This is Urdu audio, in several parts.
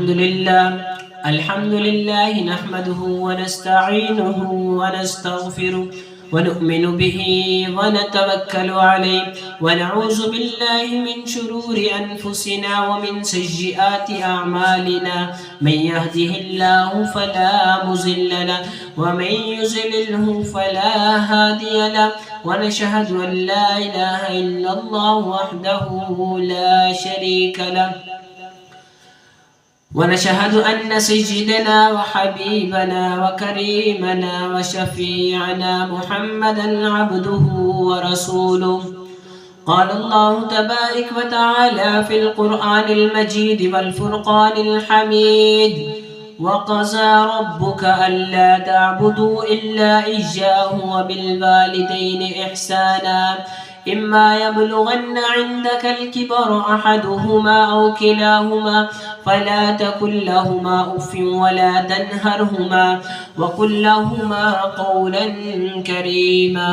الحمد لله نحمده ونستعينه ونستغفره ونؤمن به ونتوكل عليه ونعوذ بالله من شرور أنفسنا ومن سيئات أعمالنا من يهده الله فلا مضل له ومن يضلله فلا هادي له ونشهد أن لا إله إلا الله وحده لا شريك له ونشهد أن سيدنا وحبيبنا وكريمنا وشفيعنا محمدا عبده ورسوله. قال الله تبارك وتعالى في القرآن المجيد والفرقان الحميد: وقضى ربك ألا تعبدوا إلا إياه وبالوالدين إحسانا إما يبلغن عندك الكبر أحدهما أو كلاهما فلا تقل لهما أف ولا تنهرهما وقل لهما قولا كريما.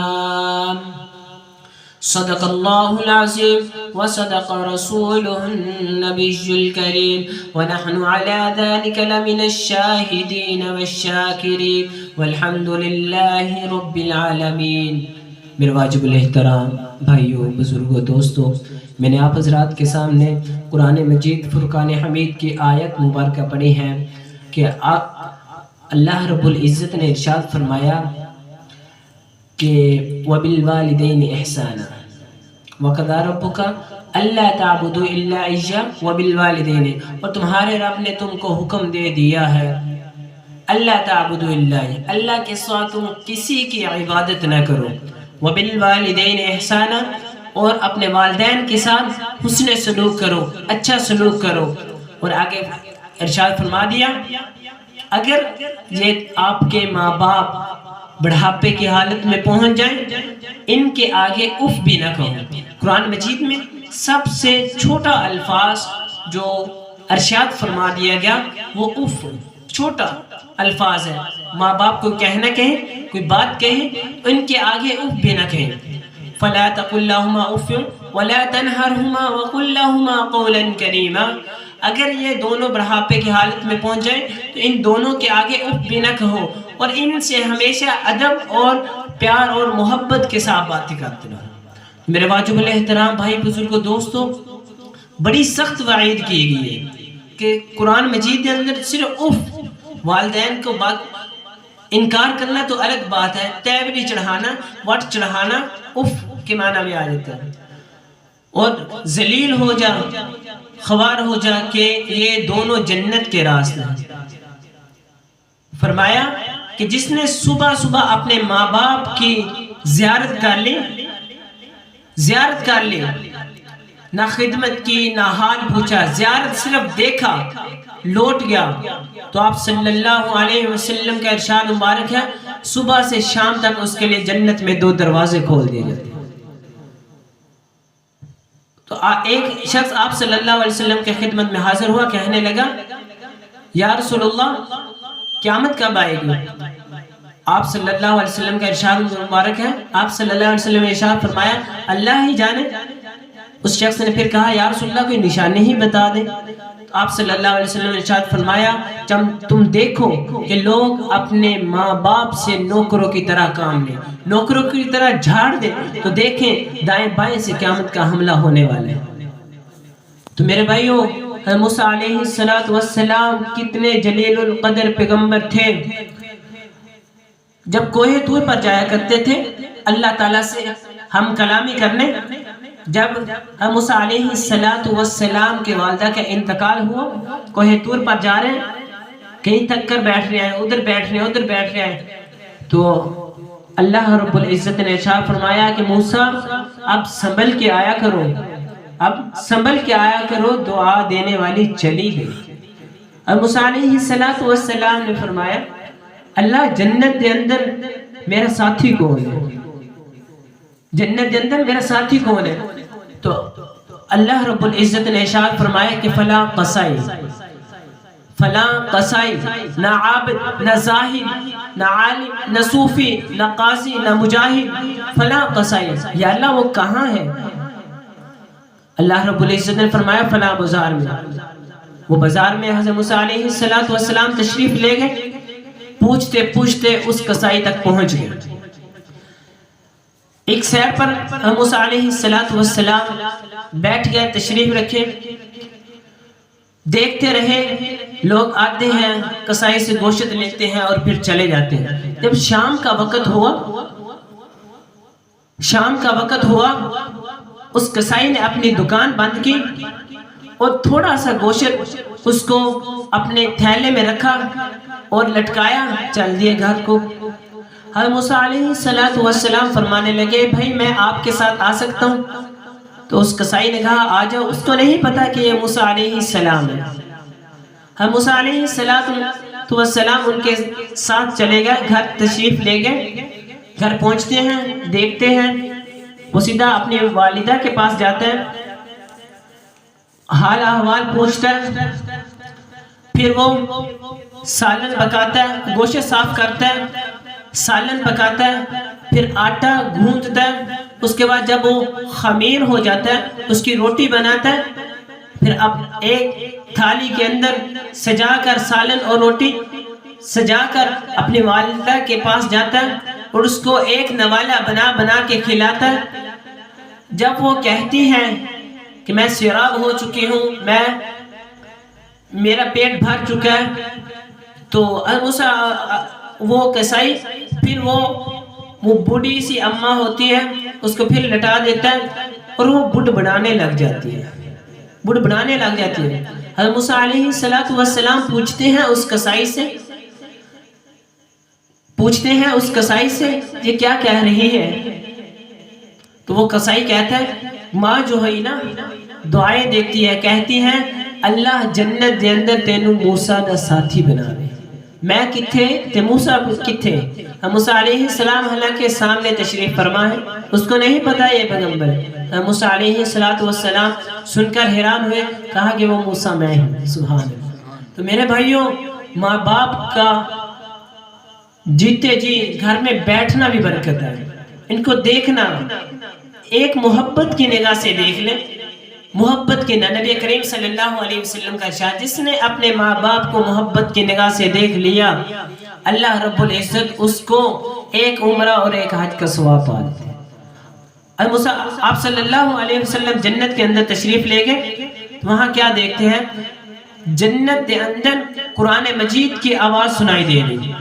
صدق الله العظيم وصدق رسوله النبي الكريم ونحن على ذلك لمن الشاهدين والشاكرين والحمد لله رب العالمين. میرے واجب الاحترام بھائیوں، بزرگوں، دوستوں، میں نے آپ حضرات کے سامنے قرآن مجید فرقان حمید کی آیت مبارکہ پڑھی ہے کہ اللہ رب العزت نے ارشاد فرمایا کہ وَبِالْوَالِدَيْنِ إِحْسَانًا وَقَضَىٰ رَبُّكَ أَلَّا تَعْبُدُوا إِلَّا إِيَّاهُ وَبِالْوَالِدَيْنِ، اور تمہارے رب نے تم کو حکم دے دیا ہے اللہ تعبدوا الا اللہ کے سوا تم کسی کی عبادت نہ کرو، وَبِالْوَالِدَيْنِ إِحْسَانًا، اور اپنے والدین کے ساتھ حسن سلوک کرو، اچھا سلوک کرو. اور آگے ارشاد فرما دیا اگر یہ آپ کے ماں باپ بڑھاپے کی حالت میں پہنچ جائیں ان کے آگے اف بھی نہ کہو. قرآن مجید میں سب سے چھوٹا الفاظ جو ارشاد فرما دیا گیا وہ اف، چھوٹا الفاظ ہے. ماں باپ کو کہنا کہیں، کوئی بات کہیں، ان کے آگے اف بھی نہ کہیں. فلا تقل لهما اف ولا تنهرهما وقل لهما قولا كريما. اگر یہ دونوں بڑھاپے کی حالت میں پہنچ جائیں تو ان دونوں کے آگے اف بھی نہ کہو اور ان سے ہمیشہ ادب اور پیار اور محبت کے ساتھ باتیں کرتے رہو. میرے واجب الاحترام بھائی، بزرگوں، دوستوں، بڑی سخت وعید کی گئی ہے کہ قرآن مجید کے اندر صرف اف، والدین کو بات انکار کرنا تو الگ بات ہے، تیوری چڑھانا، وٹ چڑھانا اف کے معنی میں آ جاتا ہے. اور ذلیل ہو جا، خوار ہو جا کہ یہ دونوں جنت کے راستے ہیں. فرمایا کہ جس نے صبح صبح اپنے ماں باپ کی زیارت کر لی، نہ خدمت کی، نہ حال پوچھا، زیارت صرف دیکھا، لوٹ گیا، تو آپ صلی اللہ علیہ وسلم کا ارشاد مبارک ہے صبح سے شام تک اس کے لیے جنت میں 2 دروازے کھول دیے جاتے ہیں. تو ایک شخص آپ صلی اللہ علیہ وسلم کے خدمت میں حاضر ہوا، کہنے لگا یا رسول اللہ قیامت کب آئے گی؟ آپ صلی اللہ علیہ وسلم کا ارشاد مبارک ہے، آپ صلی اللہ علیہ وسلم نے ارشاد فرمایا اللہ ہی جانے. اس شخص نے پھر کہا یا رسول اللہ کوئی نشانی ہی بتا دیں. آپ صلی اللہ علیہ وسلم نے ارشاد فرمایا جب تم دیکھو کہ لوگ اپنے ماں باپ سے نوکروں کی طرح کام لیں، نوکروں کی طرح جھاڑ دیں، تو دیکھیں دائیں بائیں سے قیامت کا حملہ ہونے والا ہے. تو میرے بھائیوں، حضرت موسیٰ علیہ السلام کتنے جلیل القدر پیغمبر تھے. جب کوہ طور پر جایا کرتے تھے اللہ تعالیٰ سے ہم کلامی کرنے، جب موسیٰ علیہ السلام کے والدہ کا انتقال ہوا، کوہ طور پر جا رہے ہیں، کہیں تک کر بیٹھ رہے ہیں، ادھر بیٹھ رہے ہیں، ادھر بیٹھ رہے ہیں، تو اللہ رب العزت نے ارشاد فرمایا کہ موسیٰ اب سنبھل کے آیا کرو، اب سنبھل کے آیا کرو، دعا دینے والی چلی گئی. اب موسیٰ علیہ السلام نے فرمایا اللہ جنت کے اندر میرا ساتھی کون ہے؟ جنت کے اندر میرا ساتھی کون ہے؟ تو اللہ رب العزت نے ارشاد فرمایا کہ فلاں قصائی، فلاں قصائی، نہ عابد، نہ زاہد، نہ عالم، نہ صوفی، نہ قاضی، نہ مجاہد، فلاں قصائی. یا اللہ وہ کہاں ہے؟ اللہ رب العزت نے فرمایا فلاں بازار میں. وہ بازار میں حضرت موسیٰ علیہ السلام تشریف لے گئے، پوچھتے پوچھتے اس کسائی تک پہنچ گئے۔ ایک سیر پر حضرت موسیٰ علیہ السلام بیٹھ گئے، تشریف رکھے، دیکھتے رہے، لوگ آتے ہیں کسائی سے گوشت لیتے ہیں اور پھر چلے جاتے ہیں۔ جب شام کا وقت ہوا اس کسائی نے اپنی دکان بند کی اور تھوڑا سا گوشت اس کو اپنے تھیلے میں رکھا اور لٹکایا، چل دیے گھر کو۔ حضرت موسیٰ علیہ السلام فرمانے لگے، بھائی میں آپ کے ساتھ آ سکتا ہوں؟ تو اس کسائی نے کہا آ جاؤ، اس کو نہیں پتا کہ یہ موسیٰ علیہ السلام ہے۔ حضرت موسیٰ علیہ السلام ان کے ساتھ چلے گئے، گھر تشریف لے گئے۔ گھر پہنچتے ہیں، دیکھتے ہیں، وہ سیدھا اپنی والدہ کے پاس جاتا ہے، حال احوال پوچھتا ہے، پھر وہ سالن پکاتا ہے، گوشت صاف کرتا ہے، سالن پکاتا ہے، پھر آٹا گوندتا ہے، اس کے بعد جب وہ خمیر ہو جاتا ہے اس کی روٹی بناتا ہے، پھر اب ایک تھالی کے اندر سجا کر سالن اور روٹی سجا کر اپنی والدہ کے پاس جاتا ہے اور اس کو ایک نوالا بنا کے کھلاتا ہے۔ جب وہ کہتی ہیں کہ میں سیراب ہو چکی ہوں، میرا پیٹ بھر چکا ہے، تو وہ کسائی پھر وہ بوڑھی سی اماں ہوتی ہے اس کو پھر لٹا دیتا ہے اور وہ بڑ بڑانے لگ جاتی ہے۔ حضرت موسیٰ علیہ السلام پوچھتے ہیں اس کسائی سے یہ کیا کہہ رہی ہے؟ تو وہ کسائی کہتا ہے ماں جو ہے نا دعائیں دیتی ہے، کہتی ہے اللہ جنت دے اندر تینوں موسیٰ دا ساتھی بنا دے، میں کتھے تے موسیٰ کتھے۔ موسیٰ علیہ السلام حالانکہ سامنے تشریف فرما ہے، اس کو نہیں پتا یہ پیغمبر ہے۔ موسیٰ علیہ السلام سن کر حیران ہوئے، کہا کہ وہ موسیٰ میں ہوں۔ سبحان اللہ۔ تو میرے بھائیوں، ماں باپ کا جیتے جی گھر میں بیٹھنا بھی برکت ہے، ان کو دیکھنا ایک محبت کی نگاہ سے دیکھ لیں، محبت کی نبی کریم صلی اللہ علیہ وسلم کا ارشاد، جس نے اپنے ماں باپ کو محبت کی نگاہ سے دیکھ لیا اللہ رب العزت اس کو ایک عمرہ اور ایک حج کا ثواب پا دیتے ہیں۔ آپ صلی اللہ علیہ وسلم جنت کے اندر تشریف لے گئے، وہاں کیا دیکھتے ہیں؟ جنت کے اندر قرآن مجید کی آواز سنائی دے رہی۔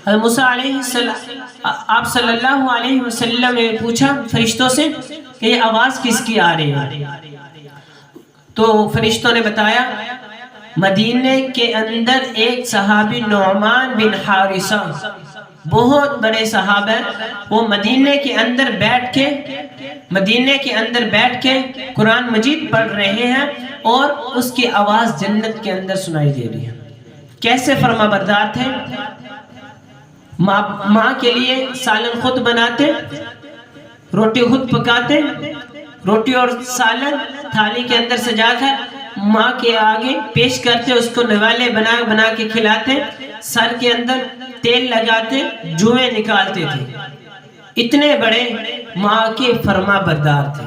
حضرت موسیٰ علیہ السلام آپ صلی اللہ علیہ وسلم نے پوچھا فرشتوں سے کہ یہ آواز کس کی آ رہی ہے؟ تو فرشتوں نے بتایا مدینے کے اندر ایک صحابی نعمان بن حارثہ، بہت بڑے صحابہ، وہ مدینے کے اندر بیٹھ کے قرآن مجید پڑھ رہے ہیں اور اس کی آواز جنت کے اندر سنائی دے رہی ہے۔ کیسے فرما بردار تھے؟ ماں کے لیے سالن خود بناتے، روٹی خود پکاتے، روٹی اور سالن تھالی کے اندر سجا کر ماں کے آگے پیش کرتے، اس کو نوالے بنا کے کھلاتے، سر کے اندر تیل لگاتے، جوئیں نکالتے تھے۔ اتنے بڑے ماں کے فرما بردار تھے۔